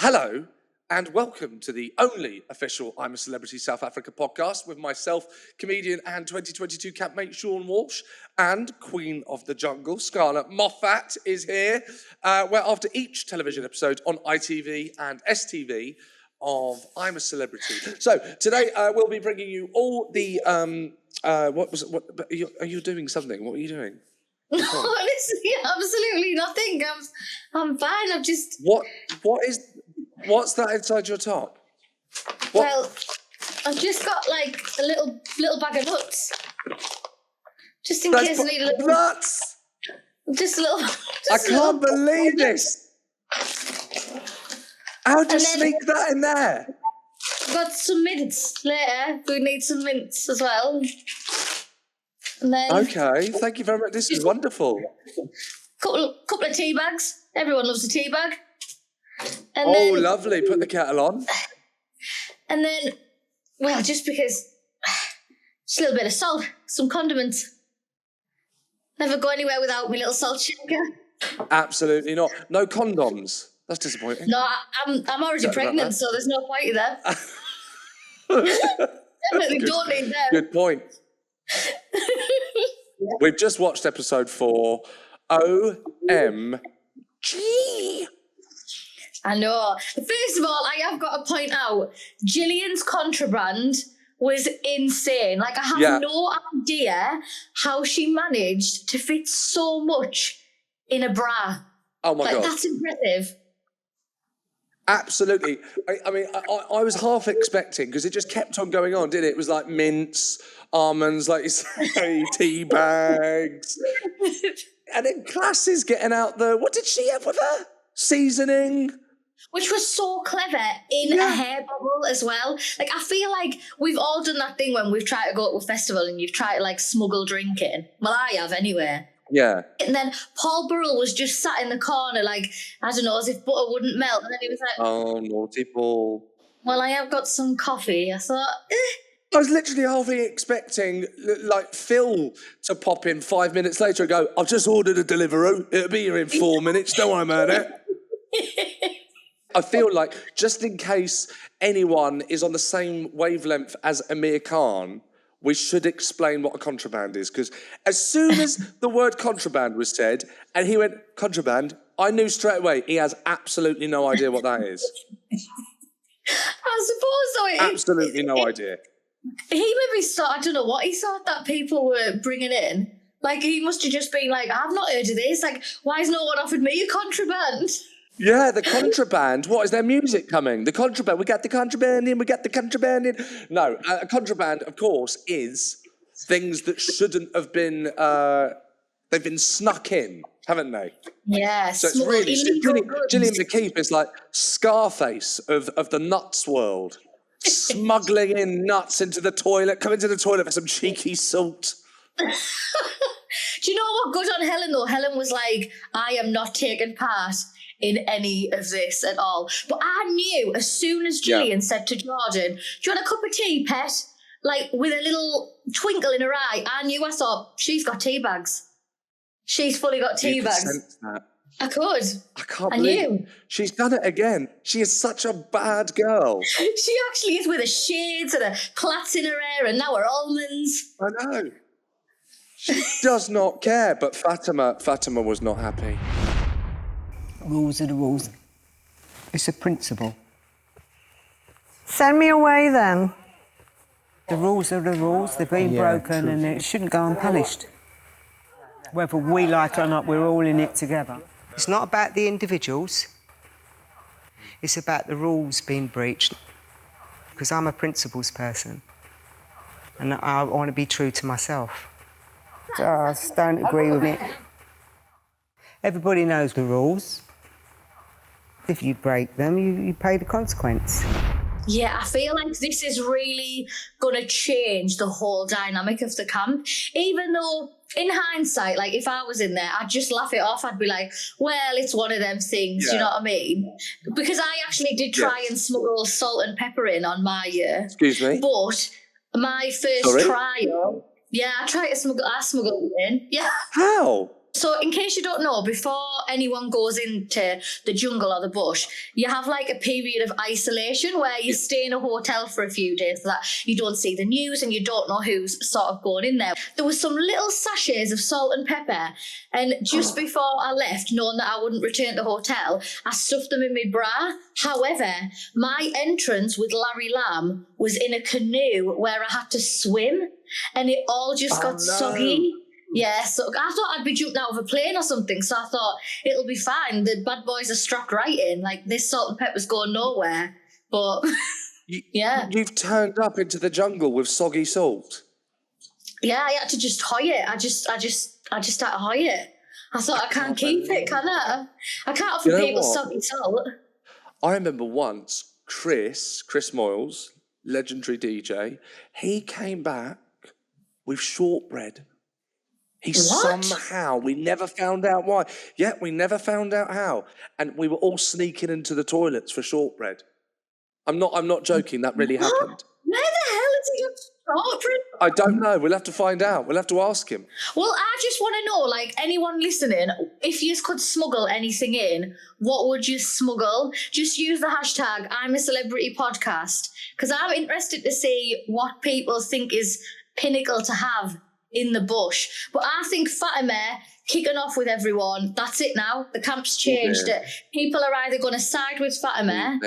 Hello and welcome to the only official I'm a Celebrity South Africa podcast with myself, comedian and 2022 campmate Shaun Walsh, and Queen of the Jungle, Scarlett. Moffat is here, where after each television episode on ITV and STV of I'm a Celebrity. So today we'll be bringing you all the, are you doing something? What are you doing? No, honestly, absolutely nothing. I'm fine. I'm just... What's that inside your top? What? Well, I've just got like a little bag of nuts. Just in case I need a little... Nuts! Just a little... I can't believe this. How'd you sneak that in there? I've got some mints later. We need some mints as well. And then... Okay, thank you very much. This is wonderful. Couple of tea bags. Everyone loves a tea bag. And then, lovely. Put the kettle on. And then, well, just because, just a little bit of salt, some condiments. Never go anywhere without my little salt shaker. Absolutely not. No condoms. That's disappointing. No, I'm already pregnant, so there's no point there. Definitely don't need them. Good point. We've just watched episode 4. OMG. I know. First of all, I have got to point out, Gillian's contraband was insane. Like, I have no idea how she managed to fit so much in a bra. Oh, my God. That's impressive. Absolutely. I mean, I was half expecting, because it just kept on going on, didn't it? It was like mints, almonds, like you say, tea bags. And then Classy's getting out the... What did she have with her? Seasoning... Which was so clever in a hair bubble as well. Like, I feel like we've all done that thing when we've tried to go to a festival and you've tried to, like, smuggle drink in. Well, I have anyway. Yeah. And then Paul Burrell was just sat in the corner, like, I don't know, as if butter wouldn't melt. And then he was like... Oh, naughty Paul. Well, I have got some coffee. I thought... I was literally halfly expecting, like, Phil to pop in 5 minutes later and go, I've just ordered a Deliveroo. It'll be here in 4 minutes. Don't worry about it. I feel like, just in case anyone is on the same wavelength as Amir Khan, we should explain what a contraband is. Because as soon as the word contraband was said, and he went, contraband, I knew straight away he has absolutely no idea what that is. I suppose so. Absolutely no idea. He maybe thought, I don't know what he thought that people were bringing in. Like, he must have just been like, I've not heard of this. Like, why has no one offered me a contraband? Yeah, the contraband. What, is there music coming? The contraband. We got the contraband in, we got the contraband in. No, a contraband, of course, is things that shouldn't have been, they've been snuck in, haven't they? Yeah. So it's really, Gillian McKeith is like Scarface of the nuts world. Smuggling in nuts into the toilet, come into the toilet for some cheeky salt. Do you know what? Good on Helen, though. Helen was like, I am not taking part in any of this at all. But I knew as soon as Gillian said to Jordan, do you want a cup of tea, pet? Like, with a little twinkle in her eye, I thought, she's got tea bags. She's fully got tea bags. Sense that. I could. I can't believe she's done it again. She is such a bad girl. She actually is, with her shades and her plaits in her hair and now her almonds. I know. She does not care, but Fatima was not happy. Rules are the rules. It's a principle. Send me away then. The rules are the rules. They've been broken and it shouldn't go unpunished. Whether we like it or not, we're all in it together. It's not about the individuals. It's about the rules being breached. Because I'm a principles person. And I want to be true to myself. Just don't agree with it. Everybody knows the rules. If you break them, you pay the consequence. Yeah, I feel like this is really going to change the whole dynamic of the camp. Even though, in hindsight, like, if I was in there, I'd just laugh it off. I'd be like, well, it's one of them things, you know what I mean? Because I actually did try and smuggle salt and pepper in on my year. Excuse me? But my first trial... Yeah, I smuggled it in. Yeah. How? So in case you don't know, before anyone goes into the jungle or the bush, you have like a period of isolation where you stay in a hotel for a few days so that you don't see the news and you don't know who's sort of going in there. There was some little sachets of salt and pepper, and just before I left, knowing that I wouldn't return to the hotel, I stuffed them in my bra. However, my entrance with Larry Lamb was in a canoe where I had to swim, and it all just got soggy. Yeah, so I thought I'd be jumped out of a plane or something, so I thought it'll be fine. The bad boys are strapped right in. Like, this salt and pepper's going nowhere. But, yeah. You've turned up into the jungle with soggy salt. Yeah, I had to just hoy it. I just had to hoy it. I thought, I can't keep it, can I? I can't offer people soggy salt. I remember once, Chris Moyles, legendary DJ, he came back with shortbread. Somehow, we never found out why. Yeah, we never found out how. And we were all sneaking into the toilets for shortbread. I'm not joking, that really happened. Where the hell is he got shortbread? I don't know, we'll have to find out. We'll have to ask him. Well, I just want to know, like, anyone listening, if you could smuggle anything in, what would you smuggle? Just use the hashtag I'm a Celebrity Podcast, because I'm interested to see what people think is pinnacle to have in the bush. But I think Fatima kicking off with everyone, that's it now. The camp's changed. Yeah. People are either going to side with Fatima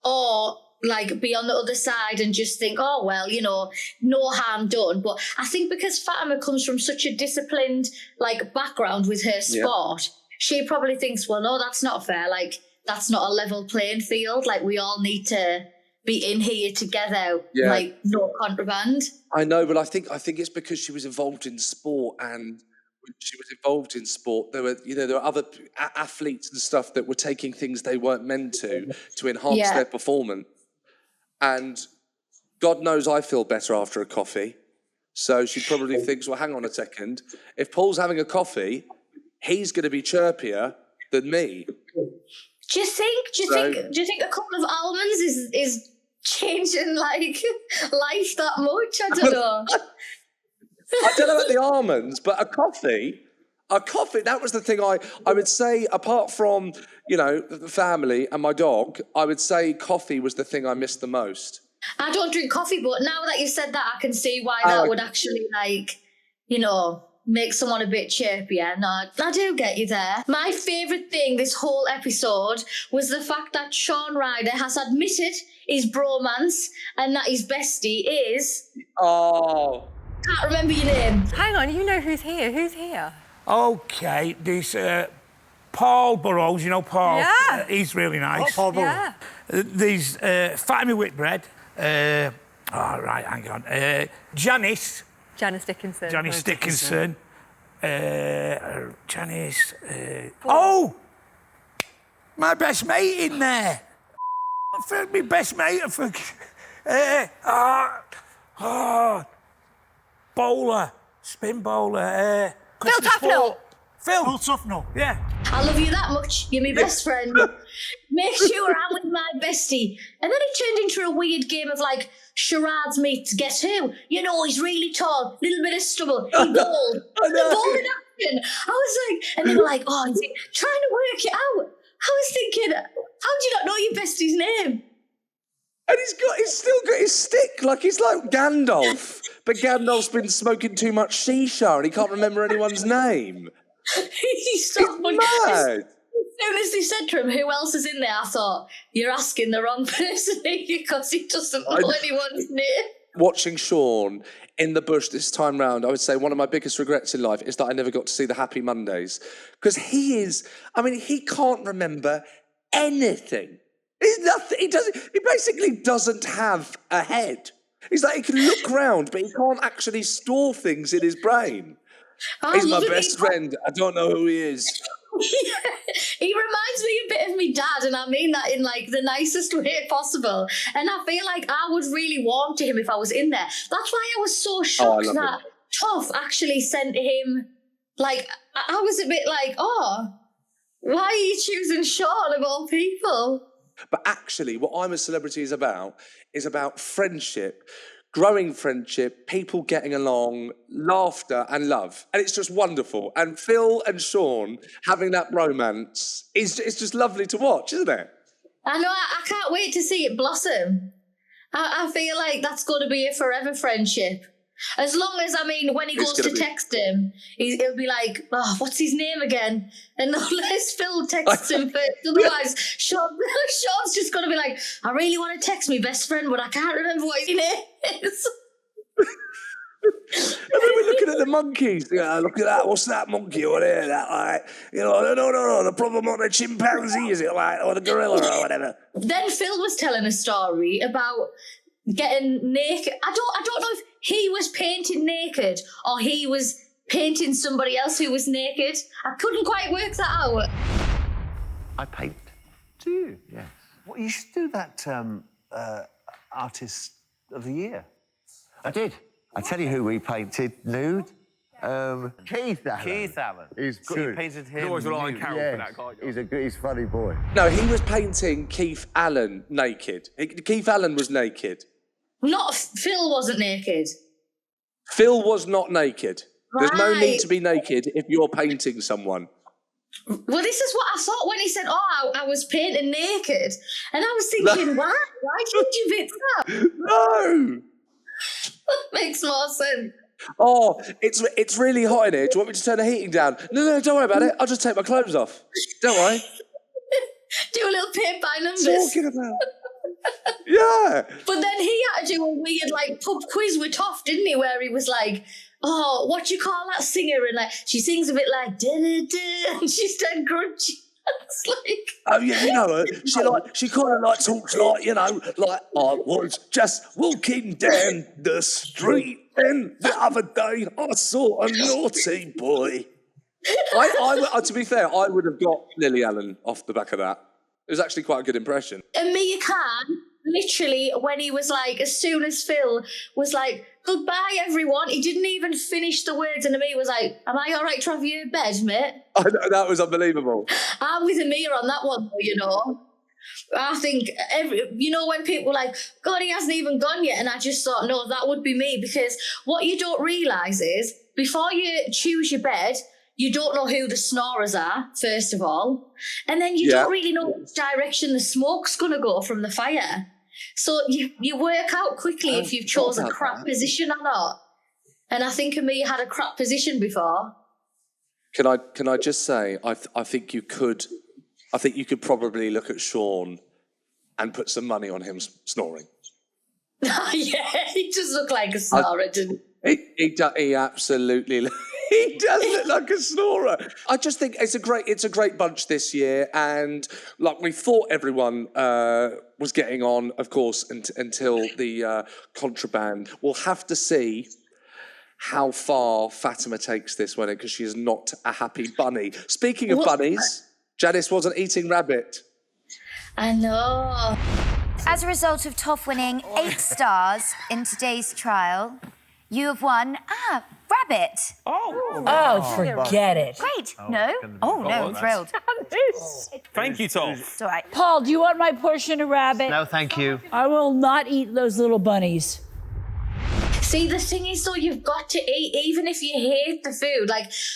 or like be on the other side and just think, oh, well, you know, no harm done. But I think because Fatima comes from such a disciplined like background with her sport, she probably thinks, well, no, that's not fair. Like, that's not a level playing field. Like, we all need to be in here together, like no contraband. I know, but I think it's because she was involved in sport, and when she was involved in sport, there were other athletes and stuff that were taking things they weren't meant to enhance their performance. And God knows I feel better after a coffee. So she probably thinks, well, hang on a second. If Paul's having a coffee, he's going to be chirpier than me. Do you think a couple of almonds is changing like life that much? I don't know. I don't know about the almonds, but a coffee, that was the thing I would say, apart from, you know, the family and my dog, I would say coffee was the thing I missed the most. I don't drink coffee, but now that you said that, I can see why that would actually, like, you know, make someone a bit chirpier. No, I do get you there. My favourite thing this whole episode was the fact that Shaun Ryder has admitted his bromance and that his bestie is... Oh. Can't remember your name. Hang on, you know who's here. Who's here? OK, this Paul Burrows, you know Paul? Yeah. He's really nice. Oh, Paul Burrows. Yeah. There's Fatima Whitbread. Right, hang on. Janice Dickinson. Janice. Oh! My best mate in there. My best mate. Bowler. Spin bowler. Phil Tufnell. Phil Tufnell, yeah. I love you that much. You're my best friend. Make sure I'm with my bestie. And then it turned into a weird game of like charades meets Guess Who. You know, he's really tall, little bit of stubble, he's bald. Bald in action. I was like, and they were like, oh, he's trying to work it out. I was thinking, how do you not know your bestie's name? And he's still got his stick, like he's like Gandalf. But Gandalf's been smoking too much shisha and he can't remember anyone's name. He's so mad. As soon as they said to him, who else is in there, I thought, you're asking the wrong person because he doesn't know anyone's name. Watching Shaun in the bush this time round, I would say one of my biggest regrets in life is that I never got to see the Happy Mondays. Because he can't remember anything. He's nothing. He basically doesn't have a head. He's like, he can look round, but he can't actually store things in his brain. He's my best friend. I don't know who he is. Yeah. He reminds me a bit of me dad, and I mean that in like the nicest way possible. And I feel like I would really warm to him if I was in there. That's why I was so shocked that Toff actually sent him. Like, I was a bit like, oh, why are you choosing Shaun of all people? But actually, what I'm a Celebrity is about friendship. growing friendship, people getting along, laughter and love. And it's just wonderful. And Phil and Shaun having that romance is it's just lovely to watch, isn't it? I know, I can't wait to see it blossom. I feel like that's going to be a forever friendship. As long as, when he goes to text him, he'll be like, oh, what's his name again? And unless Phil texts him first, otherwise Sean's just going to be like, I really want to text my best friend, but I can't remember what his name is. And then we're looking at the monkeys. Yeah, look at that. What's that monkey over there? That, like, no. The problem on the chimpanzee, is it, like, or the gorilla or whatever? Then Phil was telling a story about getting naked. I don't know if he was painted naked or he was painting somebody else who was naked. I couldn't quite work that out. I paint. Do you? Yes. Well, you should do that Artist of the Year. I did. I tell you who we painted nude. Keith Allen. Keith Allen. He's So good. you painted him. You always rely on nude. Carol for that, can't you? He's a funny boy. No, he was painting Keith Allen naked. Keith Allen was naked. Not Phil wasn't naked. Phil was not naked. There's no need Right. to be naked if you're painting someone. Well, this is what I thought when he said, oh, I was painting naked. And I was thinking, why? Why did you pick that? No! Makes more sense. Oh, it's really hot in here. Do you want me to turn the heating down? No, don't worry about it. I'll just take my clothes off. Don't worry. Do a little paint by numbers. Talking about. Yeah. But then he had to do a weird, pub quiz with Toff, didn't he? Where he was like, oh, what do you call that singer? And she sings a bit like, da-da-da, and she's done grungy. It's like... Oh, yeah, you know her. She kind of talks like, I was just walking down the street and the other day I saw a naughty boy. To be fair, I would have got Lily Allen off the back of that. It was actually quite a good impression. And Mia Khan, literally, when he was like, as soon as Phil was like, goodbye, everyone, he didn't even finish the words, and Mia was like, am I all right to have you in bed, mate? I know, that was unbelievable. I'm with Mia on that one, though, I think, when people were like, God, he hasn't even gone yet, and I just thought, no, that would be me, because what you don't realise is, before you choose your bed, you don't know who the snorers are, first of all. And then you don't really know which direction the smoke's going to go from the fire. So you work out quickly if you've chose a crap position or not. And I think Amir had a crap position before. Can I just say, I think you could probably look at Shaun and put some money on him snoring. Yeah, he does look like a snorer, doesn't he? He absolutely... He does look like a snorer. I just think it's a great bunch this year, and we thought everyone was getting on, of course, until the contraband. We'll have to see how far Fatima takes this one, because she is not a happy bunny. Speaking of bunnies, Janice wasn't eating rabbit. I know. As a result of Toff winning 8 stars in today's trial, you have won rabbit. Oh, forget it. Great. No? Oh, no, I'm thrilled. Thank you, Toff. It's all right. Paul, do you want my portion of rabbit? No, thank you. I will not eat those little bunnies. See, the thing is, though, you've got to eat, even if you hate the food.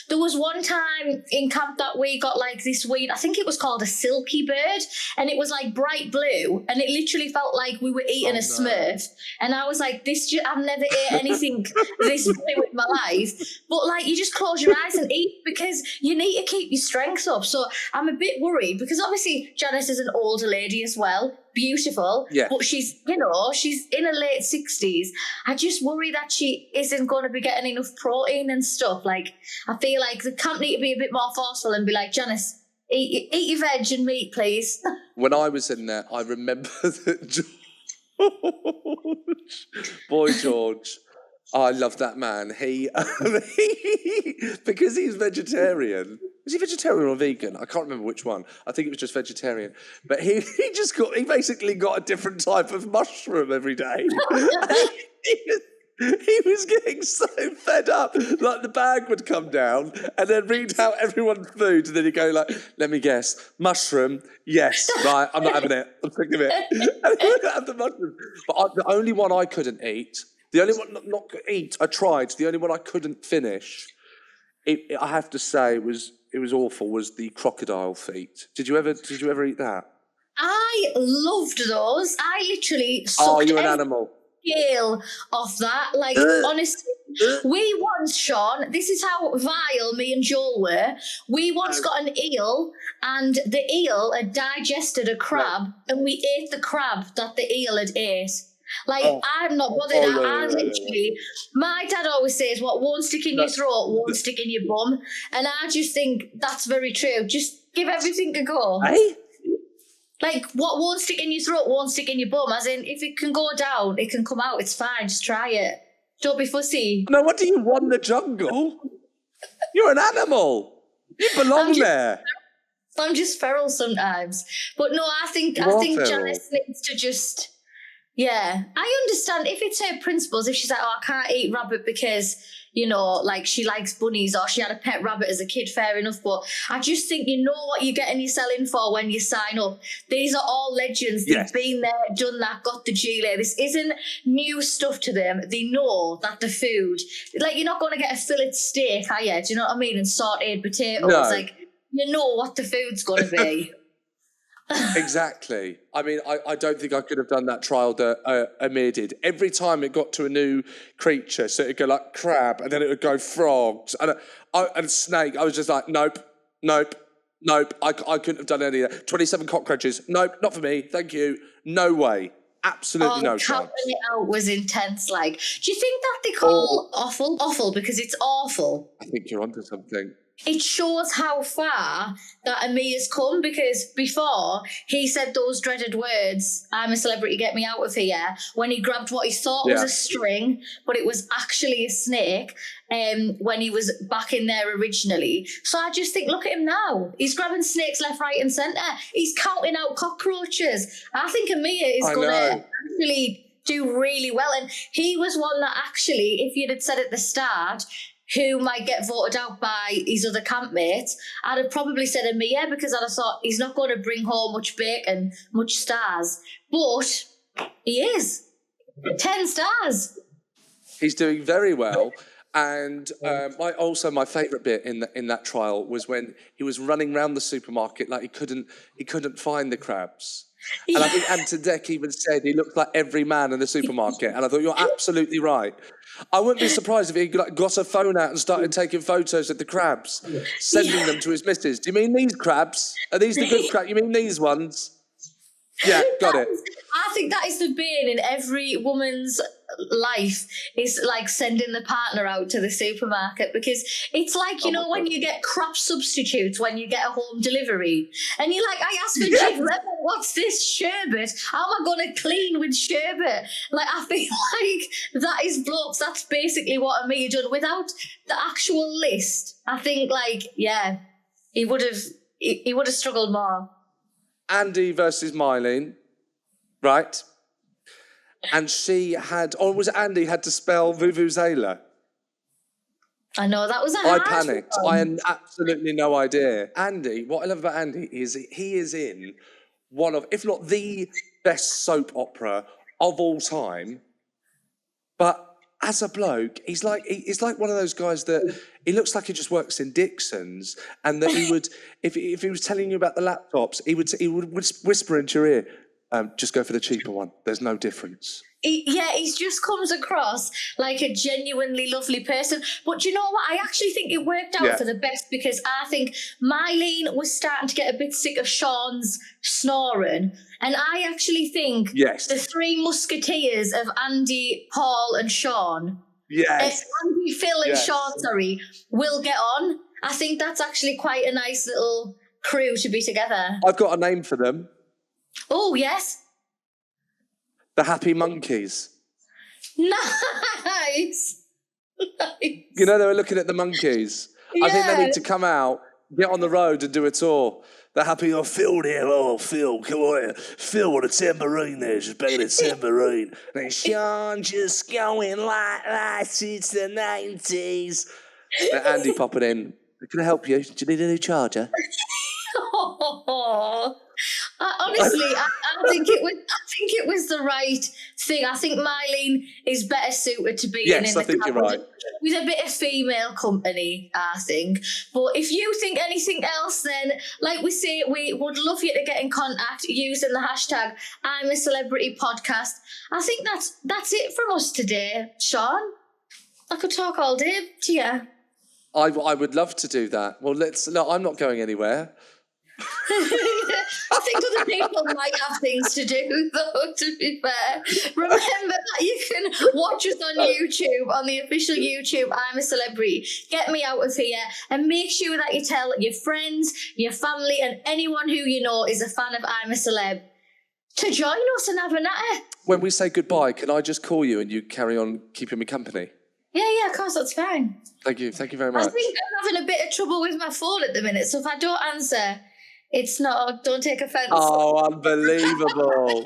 There was one time in camp that we got, this weird, I think it was called a silky bird, and it was, bright blue, and it literally felt like we were eating a Smurf. And I was like, I've never ate anything this blue in my life. But, you just close your eyes and eat, because you need to keep your strength up. So I'm a bit worried, because obviously Janice is an older lady as well. Beautiful, but she's in her late 60s. I just worry that she isn't going to be getting enough protein and stuff. I feel like the camp need to be a bit more forceful and be like, Janice, eat your veg and meat, please. When I was in there, I remember that George, I love that man. He because he's vegetarian. Was he vegetarian or vegan? I can't remember which one. I think it was just vegetarian. But he basically got a different type of mushroom every day. He was getting so fed up. The bag would come down and then read out everyone's food, and then he'd go let me guess, mushroom, yes, right, I'm not having it, I'm sick of it. And he would have the mushroom. But the only one I couldn't eat The only one not eat. I tried. The only one I couldn't finish. I have to say it was awful. Was the crocodile feet? Did you ever eat that? I loved those. I literally Oh, sucked you're an every animal. scale off that. Like, honestly, we once, Sean, this is how vile me and Joel were. We once got an eel, and the eel had digested a crab, and we ate the crab that the eel had ate. Like, I'm not bothered. I literally, my dad always says, what won't stick in your throat won't stick in your bum. And I just think that's very true. Just give everything a go. Hey? Like, what won't stick in your throat won't stick in your bum. As in, if it can go down, it can come out. It's fine. Just try it. Don't be fussy. No, what do you want in the jungle? You're an animal. You belong there. I'm just feral sometimes. But no, I think Janice needs to just... Yeah. I understand if it's her principles, if she's like, oh, I can't eat rabbit because, you know, like she likes bunnies or she had a pet rabbit as a kid, fair enough. But I just think you know what you're getting yourself in for when you sign up. These are all legends. They've been there, done that, got the G-lay. This isn't new stuff to them. They know that the food, like you're not going to get a fillet steak, are you? Do you know what I mean? And sauteed potatoes. No. Like, you know what the food's going to be. Exactly. I mean, I don't think I could have done that trial that Amir did. Every time it got to a new creature, so it'd go like crab, and then it would go frogs, and snake. I was just like, nope. I couldn't have done any of that. 27 cockroaches. Nope, not for me. Thank you. No way. Absolutely no chance. Counting it out was intense. Like, do you think that they call awful because it's awful? I think you're onto something. It shows how far that Amir's come, because before he said those dreaded words, I'm a celebrity, get me out of here, when he grabbed what he thought was a string, but it was actually a snake, when he was back in there originally. So I just think, look at him now. He's grabbing snakes left, right and centre. He's counting out cockroaches. I think Amir is going to actually do really well. And he was one that actually, if you'd had said at the start, who might get voted out by his other campmates, I'd have probably said Amir, because I'd have thought he's not going to bring home much bacon, much stars. But he is. 10 stars. He's doing very well. And my favourite bit in that trial was when he was running around the supermarket like he couldn't find the crabs. And I think Antodek even said he looked like every man in the supermarket. And I thought, you're absolutely right. I wouldn't be surprised if he got a phone out and started taking photos of the crabs, sending them to his missus. Do you mean these crabs? Are these the good crabs? You mean these ones? Yeah, got it. I think that is the bane in every woman's life, is like sending the partner out to the supermarket, because it's like, you know, when you get crap substitutes when you get a home delivery and you're like, I asked for Jig Lemon, what's this sherbet? How am I going to clean with sherbet? Like, I feel like that is blokes. That's basically what Amir done without the actual list. I think, like, yeah, he would have struggled more. Andy versus Mylene, right? And she had, or was it Andy had to spell Vuvuzela? I know, that was a hard I panicked. one. I had absolutely no idea. Andy, what I love about Andy is he is in one of, if not the best soap opera of all time. But as a bloke, he's like one of those guys that he looks like he just works in Dixon's, and that he would, if he was telling you about the laptops, he would whisper into your ear, just go for the cheaper one. There's no difference. He just comes across like a genuinely lovely person. But do you know what? I actually think it worked out for the best, because I think Mylene was starting to get a bit sick of Sean's snoring. And I actually think the three musketeers of Andy, Paul and Sean, Andy, Phil and Sean, will get on. I think that's actually quite a nice little crew to be together. I've got a name for them. Oh, yes. The Happy Monkeys. Nice. You know, they were looking at the monkeys. Yeah. I think they need to come out, get on the road and do a tour. The Happy, Phil here. Oh, Phil, come on here. Phil with a tambourine there, just banging a tambourine. And Sean just going like since the 90s. And Andy popping in. Can I help you? Do you need a new charger? Honestly, I think it was the right thing. I think Mylene is better suited to being Yes, in I think the you're right. with a bit of female company, I think. But if you think anything else, then, like we say, we would love you to get in contact using the hashtag I'm a Celebrity Podcast. I think that's it from us today, Shaun. I could talk all day to you. I would love to do that. Well, no, I'm not going anywhere. I think other people might have things to do, though, to be fair. Remember that you can watch us on YouTube, on the official YouTube, I'm a Celebrity. Get me out of here, and make sure that you tell your friends, your family, and anyone who you know is a fan of I'm a Celeb to join us and have a natter. When we say goodbye, can I just call you and you carry on keeping me company? Yeah, of course, that's fine. Thank you very much. I think I'm having a bit of trouble with my phone at the minute, so if I don't answer, it's not, don't take offence. Oh, unbelievable.